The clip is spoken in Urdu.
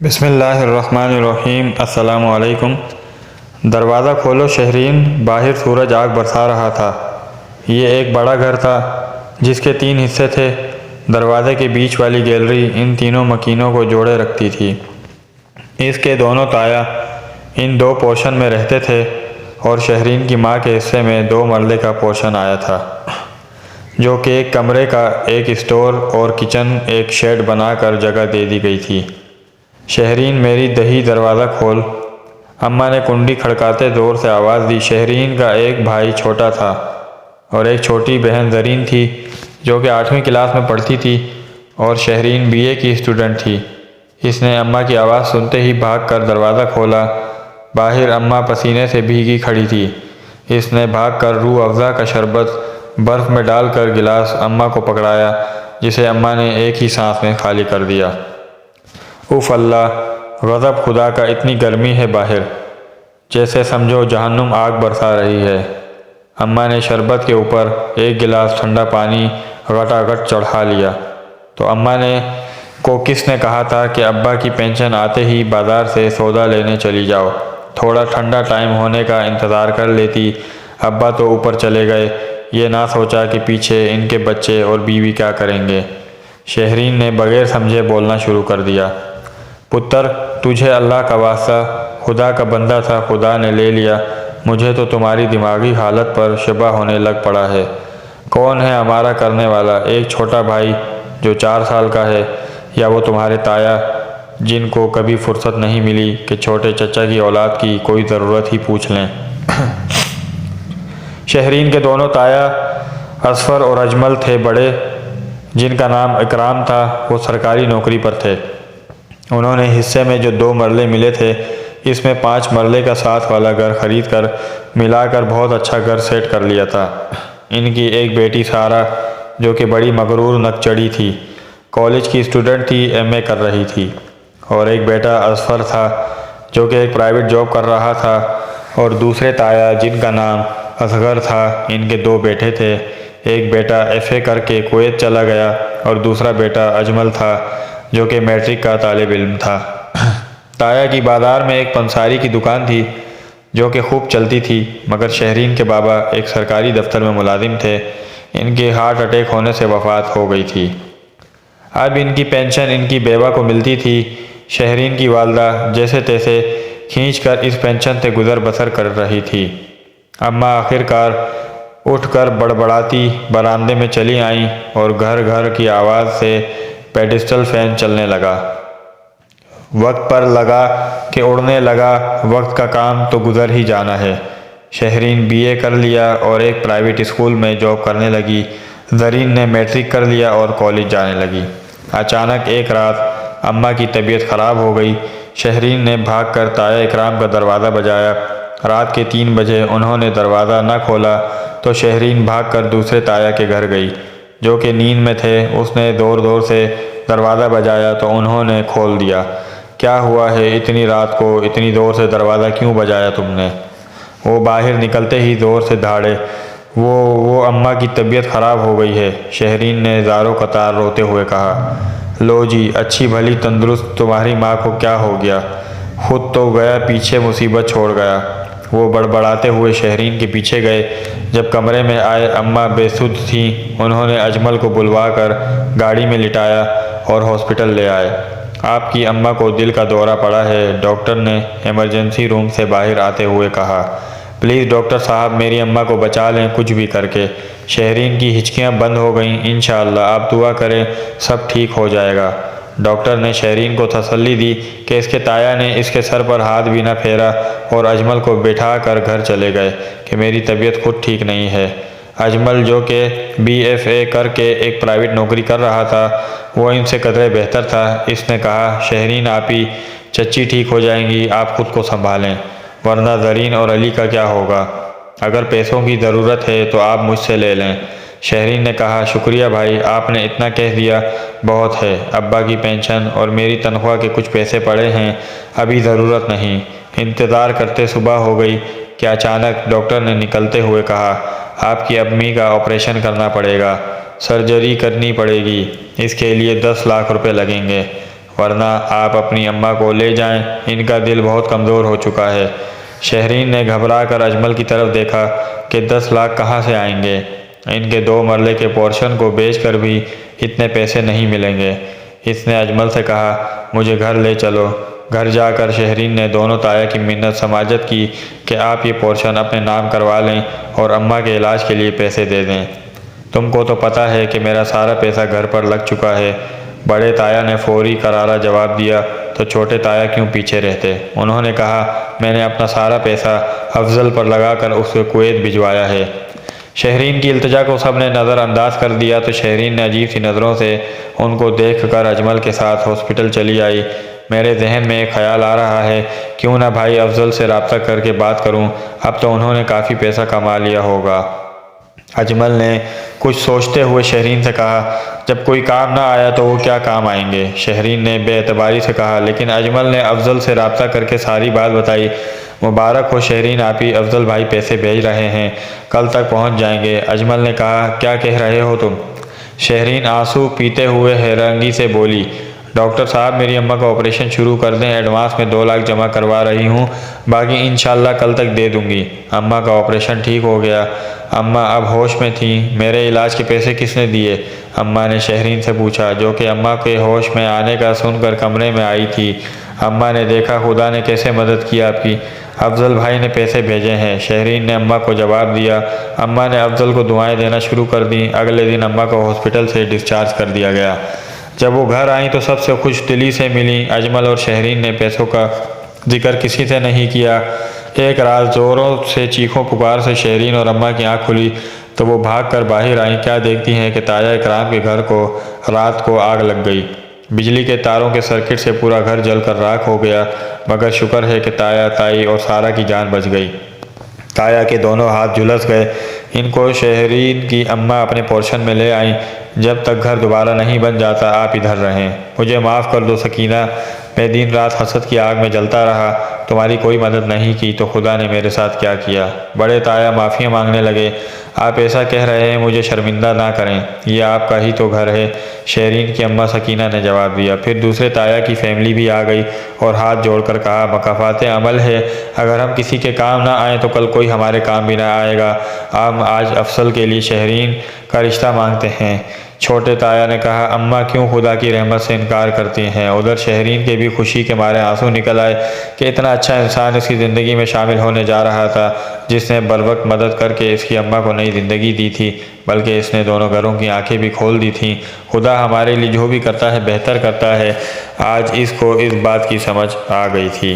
بسم اللہ الرحمن الرحیم۔ السلام علیکم۔ دروازہ کھولو شہرین، باہر سورج آگ برسا رہا تھا۔ یہ ایک بڑا گھر تھا جس کے 3 حصے تھے۔ دروازے کے بیچ والی گیلری ان تینوں مکینوں کو جوڑے رکھتی تھی۔ اس کے دونوں تایا ان 2 پورشن میں رہتے تھے اور شہرین کی ماں کے حصے میں 2 مرلے کا پورشن آیا تھا، جو کہ ایک کمرے کا، ایک اسٹور اور کچن ایک شیڈ بنا کر جگہ دے دی گئی تھی۔ شہرین میری دہی دروازہ کھول، اماں نے کنڈی کھڑکاتے زور سے آواز دی۔ شہرین کا ایک بھائی چھوٹا تھا اور ایک چھوٹی بہن زرین تھی جو کہ 8ویں کلاس میں پڑھتی تھی اور شہرین BA کی اسٹوڈنٹ تھی۔ اس نے اماں کی آواز سنتے ہی بھاگ کر دروازہ کھولا۔ باہر اماں پسینے سے بھیگی کھڑی تھی۔ اس نے بھاگ کر روح افزا کا شربت برف میں ڈال کر گلاس اماں کو پکڑایا، جسے اماں نے ایک ہی سانس میں خالی کر دیا۔ اف اللہ، غضب خدا کا، اتنی گرمی ہے باہر، جیسے سمجھو جہنم آگ برسا رہی ہے۔ اماں نے شربت کے اوپر ایک گلاس ٹھنڈا پانی گھٹا گھٹ چڑھا لیا۔ تو اماں کو کس نے کہا تھا کہ ابا کی پینشن آتے ہی بازار سے سودا لینے چلی جاؤ، تھوڑا ٹھنڈا ٹائم ہونے کا انتظار کر لیتی۔ ابا تو اوپر چلے گئے، یہ نہ سوچا کہ پیچھے ان کے بچے اور بیوی کیا کریں گے۔ شہرین نے بغیر سمجھے بولنا شروع کر دیا۔ پتر، تجھے اللہ کا واسطہ، خدا کا بندہ تھا، خدا نے لے لیا۔ مجھے تو تمہاری دماغی حالت پر شبہ ہونے لگ پڑا ہے۔ کون ہے ہمارا کرنے والا؟ ایک چھوٹا بھائی جو 4 سال کا ہے، یا وہ تمہارے تایا جن کو کبھی فرصت نہیں ملی کہ چھوٹے چچا کی اولاد کی کوئی ضرورت ہی پوچھ لیں؟ شہرین کے دونوں تایا اصفر اور اجمل تھے بڑے، جن کا نام اکرام تھا۔ وہ سرکاری نوکری پر تھے۔ انہوں نے حصے میں جو 2 مرلے ملے تھے، اس میں 5 مرلے کا ساتھ والا گھر خرید کر ملا کر بہت اچھا گھر سیٹ کر لیا تھا۔ ان کی ایک بیٹی سارہ، جو کہ بڑی مغرور نکچڑی تھی، کالج کی اسٹوڈنٹ تھی، MA کر رہی تھی، اور ایک بیٹا اظفر تھا جو کہ ایک پرائیویٹ جاب کر رہا تھا، اور دوسرے تایا جن کا نام اصغر تھا، ان کے 2 بیٹے تھے۔ ایک بیٹا FA کر کے کویت چلا گیا اور دوسرا بیٹا اجمل تھا جو کہ میٹرک کا طالب علم تھا۔ تایا کی بازار میں ایک پنساری کی دکان تھی جو کہ خوب چلتی تھی، مگر شہرین کے بابا ایک سرکاری دفتر میں ملازم تھے۔ ان کے ہارٹ اٹیک ہونے سے وفات ہو گئی تھی۔ اب ان کی پینشن ان کی بیوہ کو ملتی تھی۔ شہرین کی والدہ جیسے تیسے کھینچ کر اس پینشن سے گزر بسر کر رہی تھی۔ اماں آخر کار اٹھ کر بڑبڑاتی برآمدے میں چلی آئیں اور گھر گھر کی آواز سے پیڈسٹل فین چلنے لگا۔ وقت پر لگا کہ اڑنے لگا، وقت کا کام تو گزر ہی جانا ہے۔ شہرین BA کر لیا اور ایک پرائیویٹ اسکول میں جاب کرنے لگی۔ زرین نے میٹرک کر لیا اور کالج جانے لگی۔ اچانک ایک رات اماں کی طبیعت خراب ہو گئی۔ شہرین نے بھاگ کر تایا اکرام کا دروازہ بجایا۔ رات کے 3 بجے انہوں نے دروازہ نہ کھولا تو شہرین بھاگ کر دوسرے تایا کے گھر گئی جو کہ نیند میں تھے۔ اس نے زور زور سے دروازہ بجایا تو انہوں نے کھول دیا۔ کیا ہوا ہے؟ اتنی رات کو اتنی زور سے دروازہ کیوں بجایا تم نے؟ وہ باہر نکلتے ہی زور سے دھاڑے۔ وہ اماں کی طبیعت خراب ہو گئی ہے، شہرین نے زاروں قطار روتے ہوئے کہا۔ لو جی، اچھی بھلی تندرست تمہاری ماں کو کیا ہو گیا؟ خود تو گیا پیچھے مصیبت چھوڑ گیا۔ وہ بڑبڑاتے ہوئے شہرین کے پیچھے گئے۔ جب کمرے میں آئے، اماں بے سدھ تھیں۔ انہوں نے اجمل کو بلوا کر گاڑی میں لٹایا اور ہاسپٹل لے آئے۔ آپ کی اماں کو دل کا دورہ پڑا ہے، ڈاکٹر نے ایمرجنسی روم سے باہر آتے ہوئے کہا۔ پلیز ڈاکٹر صاحب، میری اماں کو بچا لیں کچھ بھی کر کے۔ شہرین کی ہچکیاں بند ہو گئیں۔ انشاءاللہ آپ دعا کریں، سب ٹھیک ہو جائے گا۔ ڈاکٹر نے شہرین کو تسلی دی کہ اس کے تایا نے اس کے سر پر ہاتھ بھی نہ پھیرا اور اجمل کو بٹھا کر گھر چلے گئے کہ میری طبیعت خود ٹھیک نہیں ہے۔ اجمل جو کہ BFA کر کے ایک پرائیویٹ نوکری کر رہا تھا، وہ ان سے قدرے بہتر تھا۔ اس نے کہا، شہرین آپی، چچی ٹھیک ہو جائیں گی، آپ خود کو سنبھالیں، ورنہ زرین اور علی کا کیا ہوگا؟ اگر پیسوں کی ضرورت ہے تو آپ مجھ سے لے لیں۔ شہرین نے کہا، شکریہ بھائی، آپ نے اتنا کہہ دیا بہت ہے۔ ابا کی پینشن اور میری تنخواہ کے کچھ پیسے پڑے ہیں، ابھی ضرورت نہیں۔ انتظار کرتے صبح ہو گئی کہ اچانک ڈاکٹر نے نکلتے ہوئے کہا، آپ کی امی کا آپریشن کرنا پڑے گا، سرجری کرنی پڑے گی، اس کے لیے 10 لاکھ روپے لگیں گے، ورنہ آپ اپنی اماں کو لے جائیں، ان کا دل بہت کمزور ہو چکا ہے۔ شہرین نے گھبرا کر اجمل کی طرف دیکھا کہ 10 لاکھ کہاں سے آئیں گے؟ ان کے 2 مرلے کے پورشن کو بیچ کر بھی اتنے پیسے نہیں ملیں گے۔ اس نے اجمل سے کہا، مجھے گھر لے چلو۔ گھر جا کر شہرین نے دونوں تایا کی منت سماجت کی کہ آپ یہ پورشن اپنے نام کروا لیں اور اماں کے علاج کے لیے پیسے دے دیں۔ تم کو تو پتہ ہے کہ میرا سارا پیسہ گھر پر لگ چکا ہے۔ بڑے تایا نے فوری کرارا جواب دیا، تو چھوٹے تایا کیوں پیچھے رہتے؟ انہوں نے کہا، میں نے اپنا سارا پیسہ افضل پر لگا کر اسے کویت بھجوایا ہے۔ شہرین کی التجا کو سب نے نظر انداز کر دیا تو شہرین نے عجیب سی نظروں سے ان کو دیکھ کر اجمل کے ساتھ ہاسپٹل چلی آئی۔ میرے ذہن میں ایک خیال آ رہا ہے، کیوں نہ بھائی افضل سے رابطہ کر کے بات کروں، اب تو انہوں نے کافی پیسہ کما لیا ہوگا۔ اجمل نے کچھ سوچتے ہوئے شہرین سے کہا، جب کوئی کام نہ آیا تو وہ کیا کام آئیں گے؟ شہرین نے بے اعتباری سے کہا، لیکن اجمل نے افضل سے رابطہ کر کے ساری بات بتائی۔ مبارک ہو شہرین، آپ ہی افضل بھائی پیسے بھیج رہے ہیں، کل تک پہنچ جائیں گے۔ اجمل نے کہا، کیا کہہ رہے ہو تم؟ شہرین آنسو پیتے ہوئے حیرانگی سے بولی، ڈاکٹر صاحب میری اماں کا آپریشن شروع کر دیں، ایڈوانس میں 2 لاکھ جمع کروا رہی ہوں، باقی انشاءاللہ کل تک دے دوں گی۔ اماں کا آپریشن ٹھیک ہو گیا، اماں اب ہوش میں تھیں، میرے علاج کے پیسے کس نے دیے؟ اماں نے شہرین سے پوچھا، جو کہ اماں کے ہوش میں آنے کا سن کر کمرے میں آئی تھی۔ اماں نے دیکھا خدا نے کیسے مدد کی آپ کی، افضل بھائی نے پیسے بھیجے ہیں، شہرین نے اماں کو جواب دیا۔ اماں نے افضل کو دعائیں دینا شروع کر دیں۔ اگلے دن اماں کو ہاسپٹل سے ڈسچارج کر دیا گیا۔ جب وہ گھر آئیں تو سب سے خوش دلی سے ملیں۔ اجمل اور شہرین نے پیسوں کا ذکر کسی سے نہیں کیا۔ ایک رات زوروں سے چیخوں پکار سے شہرین اور اماں کی آنکھ کھلی تو وہ بھاگ کر باہر آئیں۔ کیا دیکھتی ہیں کہ تایا اکرام کے گھر کو رات کو آگ لگ گئی۔ بجلی کے تاروں کے سرکٹ سے پورا گھر جل کر راکھ ہو گیا، مگر شکر ہے کہ تایا، تائی اور سارا کی جان بچ گئی۔ تایا کے دونوں ہاتھ جھلس گئے۔ ان کو شہرین کی اماں اپنے پورشن میں لے آئیں۔ جب تک گھر دوبارہ نہیں بن جاتا آپ ادھر رہیں۔ مجھے معاف کر دو سکینہ، میں دن رات حسد کی آگ میں جلتا رہا، تمہاری کوئی مدد نہیں کی تو خدا نے میرے ساتھ کیا کیا۔ بڑے تایا معافی مانگنے لگے، آپ ایسا کہہ رہے ہیں، مجھے شرمندہ نہ کریں، یہ آپ کا ہی تو گھر ہے۔ شہرین کی اماں سکینہ نے جواب دیا۔ پھر دوسرے تایا کی فیملی بھی آ گئی اور ہاتھ جوڑ کر کہا، مکافات عمل ہے، اگر ہم کسی کے کام نہ آئیں تو کل کوئی ہمارے کام بھی نہ آئے گا۔ ہم آج افضل کے لیے شہرین کا رشتہ مانگتے ہیں۔ چھوٹے تایا نے کہا، اماں کیوں خدا کی رحمت سے انکار کرتی ہیں؟ ادھر شہرین کے بھی خوشی کے مارے آنسو نکل آئے کہ اتنا اچھا انسان اس کی زندگی میں شامل ہونے جا رہا تھا، جس نے بروقت مدد کر کے اس کی اماں کو نئی زندگی دی تھی، بلکہ اس نے دونوں گھروں کی آنکھیں بھی کھول دی تھیں۔ خدا ہمارے لیے جو بھی کرتا ہے بہتر کرتا ہے۔ آج اس کو اس بات کی سمجھ آ گئی تھی۔